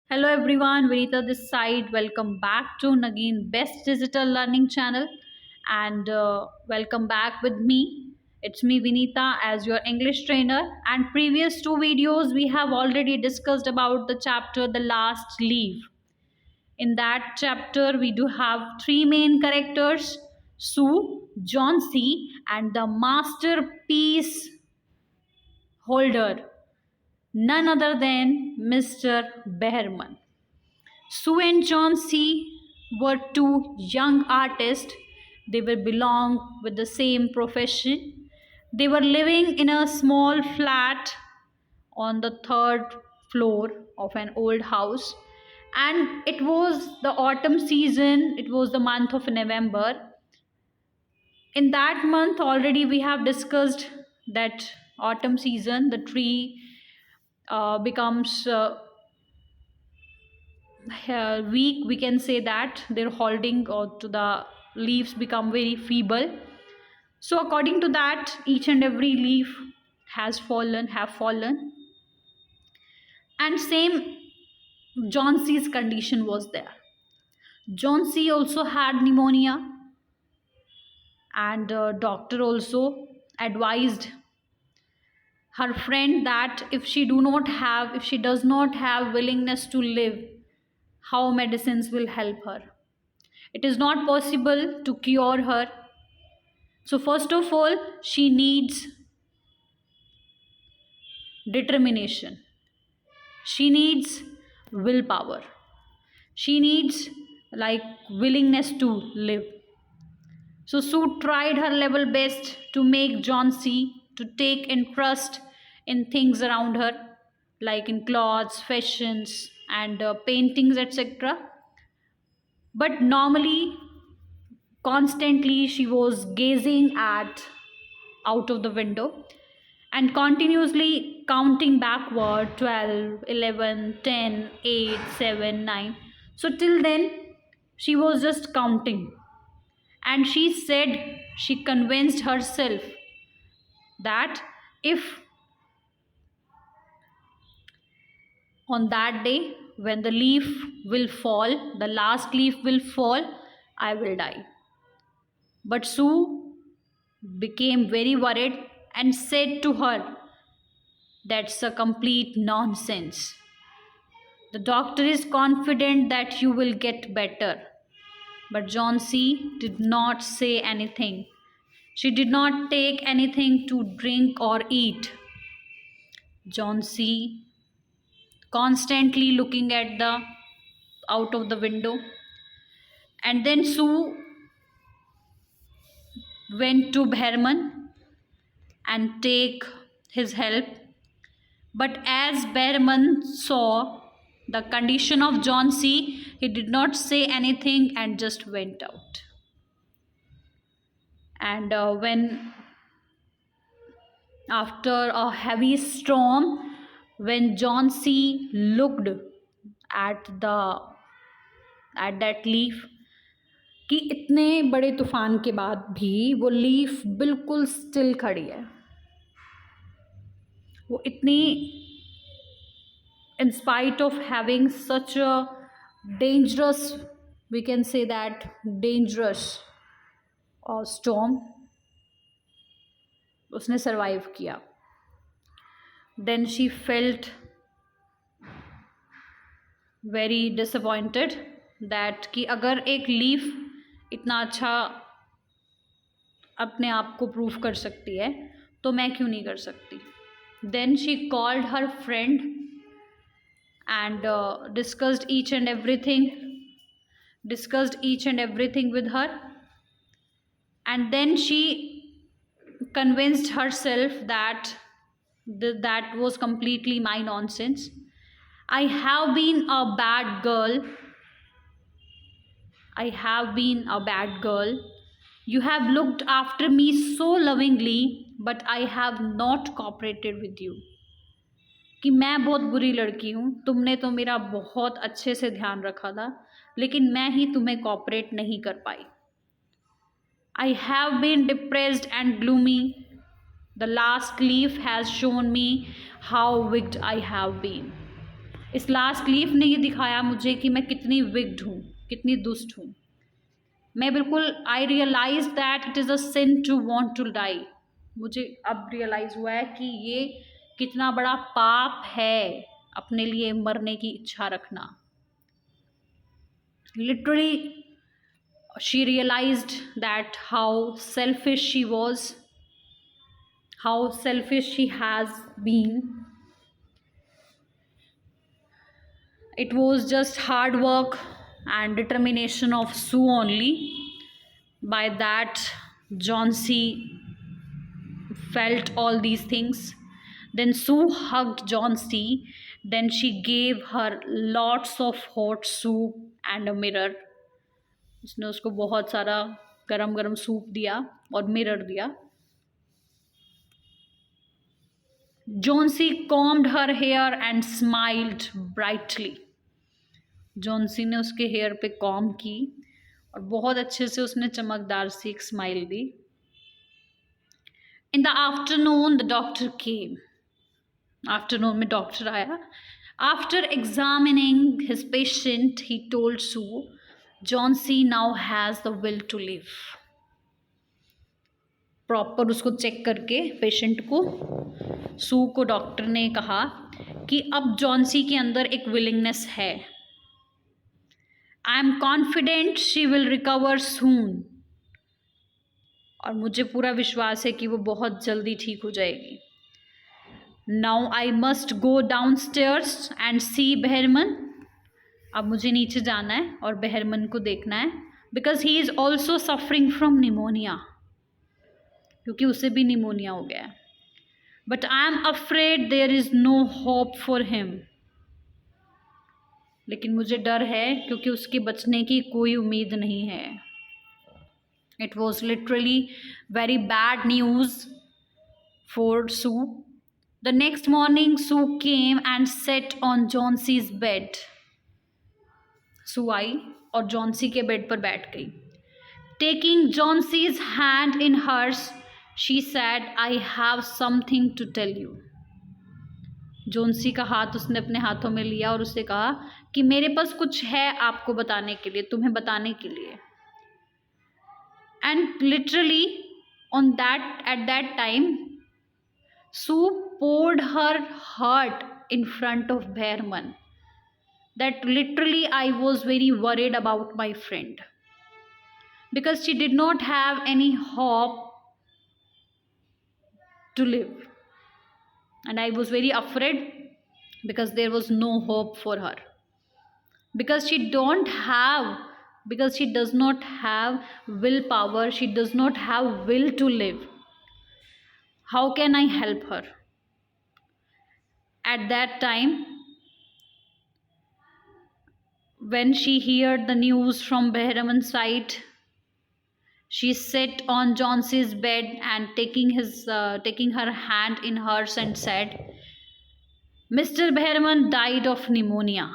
Hello everyone, Vinita this side. Welcome back to Nagin Best Digital Learning Channel and welcome back with me. It's me Vinita as your English trainer, and previous two videos we have already discussed about the chapter The Last Leaf. In that chapter we do have three main characters: Sue, John C, and the masterpiece holder, none other than Mr. Behrman. Sue and John C. were two young artists. They were belong with the same profession. They were living in a small flat on the third floor of an old house. And it was the autumn season, it was the month of November. In that month, already we have discussed that autumn season, the tree becomes weak, we can say that they're holding or to the leaves become very feeble. So according to that, each and every leaf have fallen, and same John C's condition was there. John C also had pneumonia, and doctor also advised her friend that if she does not have willingness to live, how medicines will help her. It is not possible to cure her. So first of all, she needs determination. She needs willpower. She needs like willingness to live. So Sue tried her level best to make John C. to take interest in things around her, like in clothes, fashions, and paintings, etc. But normally, constantly, she was gazing at out of the window and continuously counting backward 12, 11, 10, 8, 7, 9. So till then, she was just counting. And she said, she convinced herself that if on that day when the leaf will fall, the last leaf will fall, I will die. But Sue became very worried and said to her, that's a complete nonsense. The doctor is confident that you will get better. But John C. did not say anything. She did not take anything to drink or eat. John C. constantly looking at the out of the window. And then Sue went to Behrman and take his help. But as Behrman saw the condition of John C., he did not say anything and just went out. And when after a heavy storm, when John C. looked at that leaf, कि इतने बड़े तूफान के बाद भी वो leaf बिल्कुल still खड़ी है, वो इतनी in spite of having such a dangerous, we can say that dangerous storm, उसने survive किया. Then she felt very disappointed that कि अगर एक लीफ इतना अच्छा अपने आप को प्रूव कर सकती है तो मैं क्यों नहीं कर सकती. Then she called her friend and discussed each and everything with her, and then she convinced herself that that was completely my nonsense. I have been a bad girl. You have looked after me so lovingly, but I have not cooperated with you. कि मैं बहुत बुरी लड़की हूँ, तुमने तो मेरा बहुत अच्छे से ध्यान रखा था, लेकिन मैं ही तुम्हें कॉपरेट नहीं कर पाई. I have been depressed and gloomy. The last leaf has shown me how wicked I have been. इस लास्ट लीफ ने ये दिखाया मुझे कि मैं कितनी विक्ड हूँ, कितनी दुष्ट हूँ। मैं बिल्कुल I realise that it is a sin to want to die. मुझे अब रियलाइज हुआ है कि ये कितना बड़ा पाप है अपने लिए मरने की इच्छा रखना। Literally she realized that how selfish she was, how selfish she has been. It was just hard work and determination of Sue only. By that, John C. felt all these things. Then Sue hugged John C. Then she gave her lots of hot soup and a mirror. उसने उसको बहुत सारा गरम गरम soup दिया और mirror दिया। Johnsy combed her hair and smiled brightly. Johnsy ने उसके हेयर पे कॉम्ब की और बहुत अच्छे से उसने चमकदार सी एक स्माइल दी। In the afternoon the doctor came. Afternoon में डॉक्टर आया। After examining his patient he told Sue, Johnsy now has the will to live. Proper उसको चेक करके पेशेंट को, सू को डॉक्टर ने कहा कि अब जॉन्सी के अंदर एक विलिंगनेस है। I am confident she will recover soon. और मुझे पूरा विश्वास है कि वो बहुत जल्दी ठीक हो जाएगी। Now I must go down stairs and see Behrman. अब मुझे नीचे जाना है और बहरमन को देखना है, because he is also suffering from pneumonia, क्योंकि उसे भी निमोनिया हो गया है। But I am afraid there is no hope for him. लेकिन मुझे डर है क्योंकि उसके बचने की कोई उम्मीद नहीं है। It was literally very bad news for Sue. The next morning Sue came and set on Johnsy's bed. Sue आई और जॉन्सी के बेड पर बैठ गई। Taking Johnsy's hand in hers, she said, I have something to tell you. Johnsy का हाथ उसने अपने हाथों में लिया और उससे कहा कि मेरे पास कुछ है आपको बताने के लिए, तुम्हें बताने के लिए। And literally on that at that time Sue poured her heart in front of Behrman, that literally I was very worried about my friend, because she did not have any hope to live, and I was very afraid because there was no hope for her, because she does not have willpower, she does not have will to live. How can I help her? At that time, when she heard the news from Behraman's side, she sat on Johnson's bed and taking her hand in hers and said, Mr. Behrman died of pneumonia.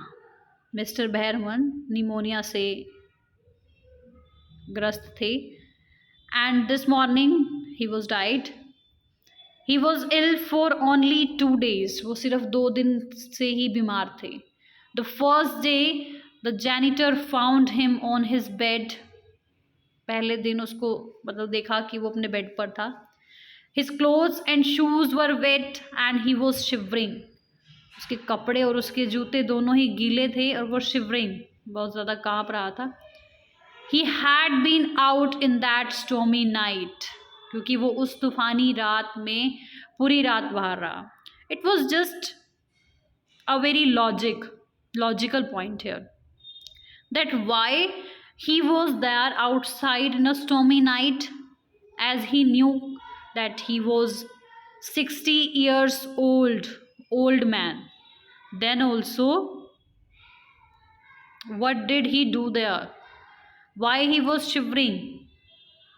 Mr. Behrman pneumonia से ग्रस्त थे, and this morning he was died. He was ill for only 2 days. वो सिर्फ 2 दिन से ही बीमार थे. The first day, the janitor found him on his bed. पहले दिन उसको मतलब देखा कि वो अपने बेड पर था. His clothes and shoes were wet and he was shivering. उसके कपड़े और उसके जूते दोनों ही गीले थे और वो shivering, बहुत ज़्यादा काँप रहा था. He had been out in that stormy night. क्योंकि वो उस तूफ़ानी रात में पूरी रात बाहर रहा. It was just a very logical point here, that why he was there outside in a stormy night, as he knew that he was 60 years old man. Then also, what did he do there? Why he was shivering?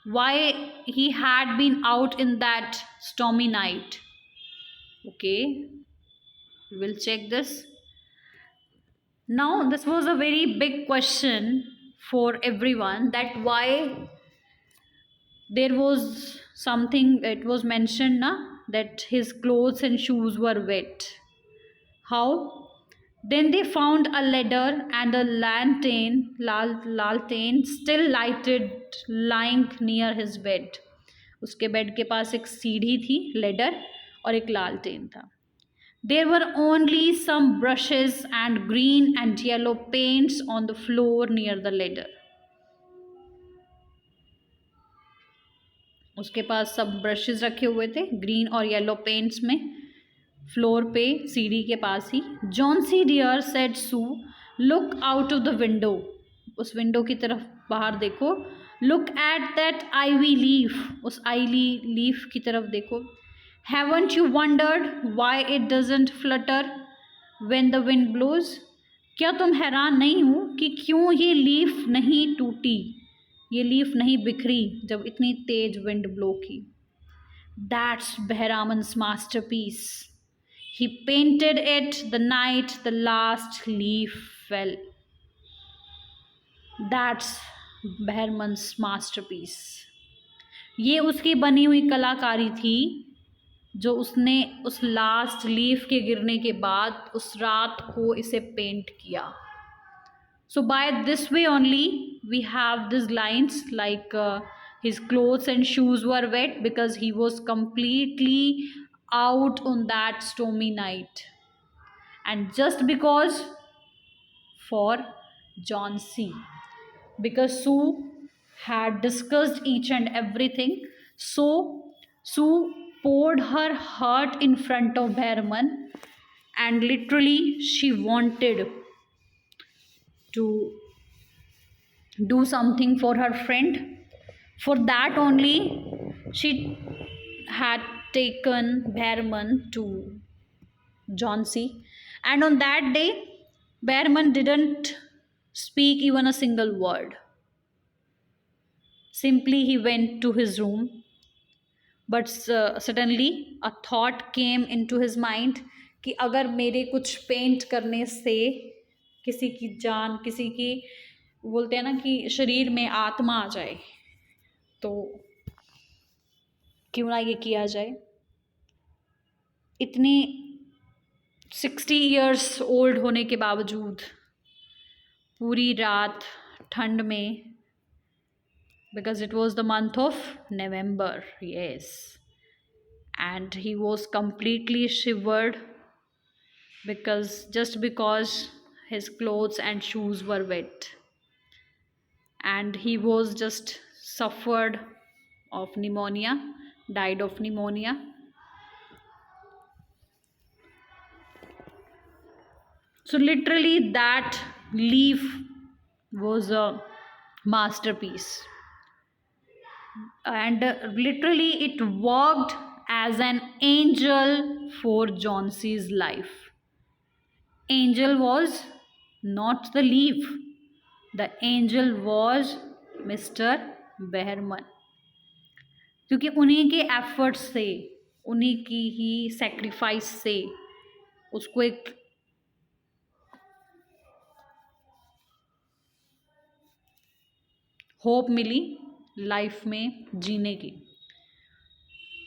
Why he had been out in that stormy night? Okay, we will check this. Now, this was a very big question for everyone, that why there was something, it was mentioned that his clothes and shoes were wet. How? Then they found a ladder and a lantern still lighted lying near his bed. उसके bed के पास एक सीढ़ी थी, ladder, और एक लालटेन था. There were only some brushes and green and yellow paints on the floor near the ladder. उसके पास सब ब्रशेस रखे हुए थे ग्रीन और येलो पेंट्स में, फ्लोर पे सीढ़ी के पास ही. Johnsy dear said Sue, look out of the window. उस विंडो की तरफ बाहर देखो. Look at that ivy leaf. उस आईवी लीफ की तरफ देखो. Haven't you wondered why it doesn't flutter when the wind blows. क्या तुम हैरान नहीं हो कि क्यों ये लीफ नहीं टूटी, ये लीफ नहीं बिखरी जब इतनी तेज विंड ब्लो की. That's Behrman's masterpiece. He painted it the night the last leaf fell. That's Behrman's masterpiece. ये उसकी बनी हुई कलाकारी थी जो उसने उस लास्ट लीफ के गिरने के बाद उस रात को इसे पेंट किया. So by this way only we have these lines like his clothes and shoes were wet because he was completely out on that stormy night. And just because for John C. Because Sue had discussed each and everything, so Sue poured her heart in front of Behrman, and literally she wanted to do something for her friend. For that only she had taken Behrman to John C. And on that day Behrman didn't speak even a single word. Simply he went to his room. But suddenly a thought came into his mind कि अगर मेरे कुछ paint करने से किसी की जान, किसी की, बोलते हैं ना कि शरीर में आत्मा आ जाए, तो क्यों ना ये किया जाए. इतनी 60 years ओल्ड होने के बावजूद पूरी रात ठंड में, because it was the month of November, yes, and he was completely shivered because his clothes and shoes were wet, and he was just suffered of pneumonia, died of pneumonia. So literally that leaf was a masterpiece, and literally it worked as an angel for John C's life. Angel was not the leaf, the angel was Mr. Behrman, क्योंकि उन्हीं के efforts से, उन्हीं की ही sacrifice से उसको एक hope मिली life में जीने की.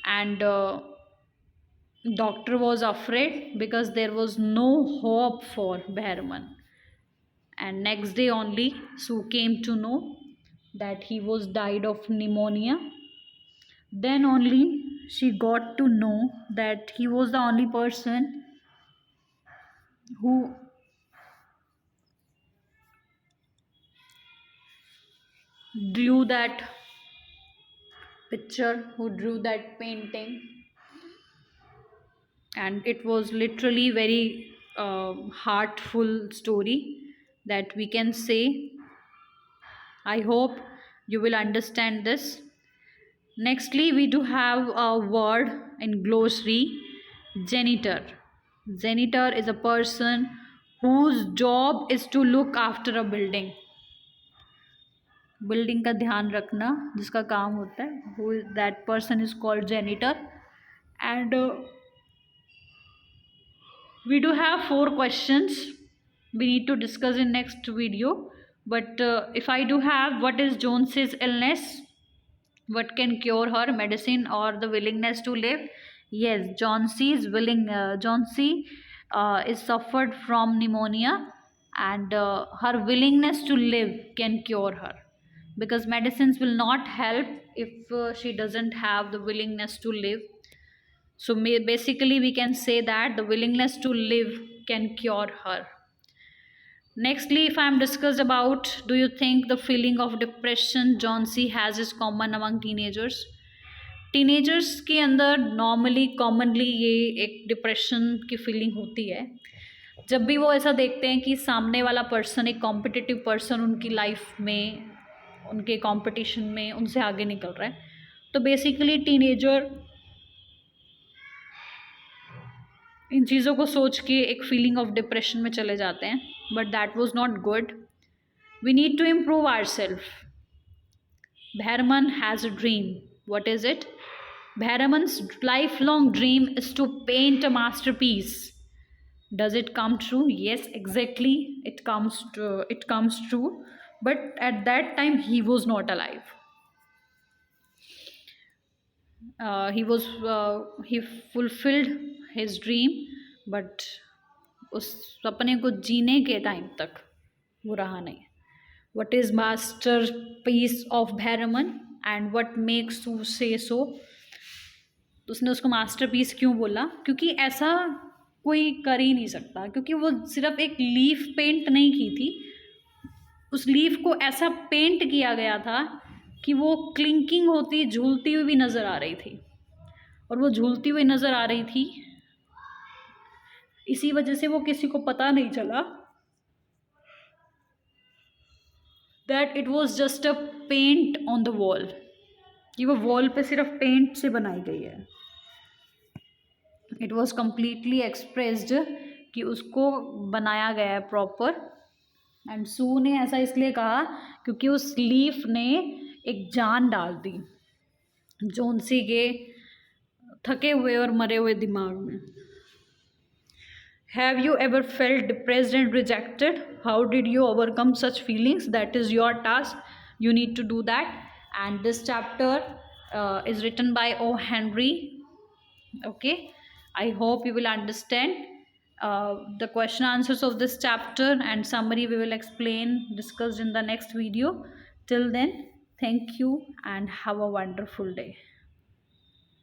And doctor was afraid because there was no hope for Behrman. And next day only Sue came to know that he was died of pneumonia. Then only she got to know that he was the only person who drew that picture, who drew that painting, and it was literally very heartful story that we can say. I hope you will understand this. Nextly we do have a word in glossary, janitor. Janitor is a person whose job is to look after a building. Building का ध्यान रखना जिसका काम होता है, who that person is called janitor. And we do have 4 questions we need to discuss in next video. But if I do have, what is Jones's illness, what can cure her, medicine or the willingness to live? Yes, John C is suffered from pneumonia, and her willingness to live can cure her, because medicines will not help if she doesn't have the willingness to live. So basically we can say that the willingness to live can cure her. Nextly, if I'm discussed about, do you think the feeling of depression John C has is common among teenagers? Teenagers के अंदर normally commonly ये एक depression की feeling होती है जब भी वो ऐसा देखते हैं कि सामने वाला पर्सन, एक कॉम्पिटिटिव पर्सन उनकी लाइफ में, उनके कंपटीशन में उनसे आगे निकल रहा है। तो बेसिकली टीनेजर इन चीज़ों को सोच के एक फीलिंग ऑफ डिप्रेशन में चले जाते हैं, but that was not good. We need to improve our self. Bhairaman has a dream. What is it? Bhairaman's lifelong dream is to paint a masterpiece. Does it come true? Yes, exactly. It comes true. But at that time, he was not alive. He fulfilled his dream, but उस सपने को जीने के time तक वो रहा नहीं। What is masterpiece of Bhairaman and what makes you say so? तो उसने उसको मास्टरपीस क्यों बोला? क्योंकि ऐसा कोई कर ही नहीं सकता, क्योंकि वो सिर्फ एक लीफ पेंट नहीं की थी, उस लीफ को ऐसा पेंट किया गया था कि वो क्लिंकिंग होती, झूलती हुई भी नज़र आ रही थी, और वो झूलती हुई नज़र आ रही थी, इसी वजह से वो किसी को पता नहीं चला that it was just a paint on the wall, कि वो वॉल पे सिर्फ पेंट से बनाई गई है। इट वॉज कम्प्लीटली एक्सप्रेस्ड कि उसको बनाया गया है प्रॉपर। एंड सू ने ऐसा इसलिए कहा क्योंकि उस लीफ ने एक जान डाल दी जोनसी के थके हुए और मरे हुए दिमाग में। Have you ever felt depressed and rejected? How did you overcome such feelings? That is your task. You need to do that. And this chapter is written by O. Henry. Okay. I hope you will understand the question answers of this chapter, and summary we will discuss in the next video. Till then, thank you and have a wonderful day.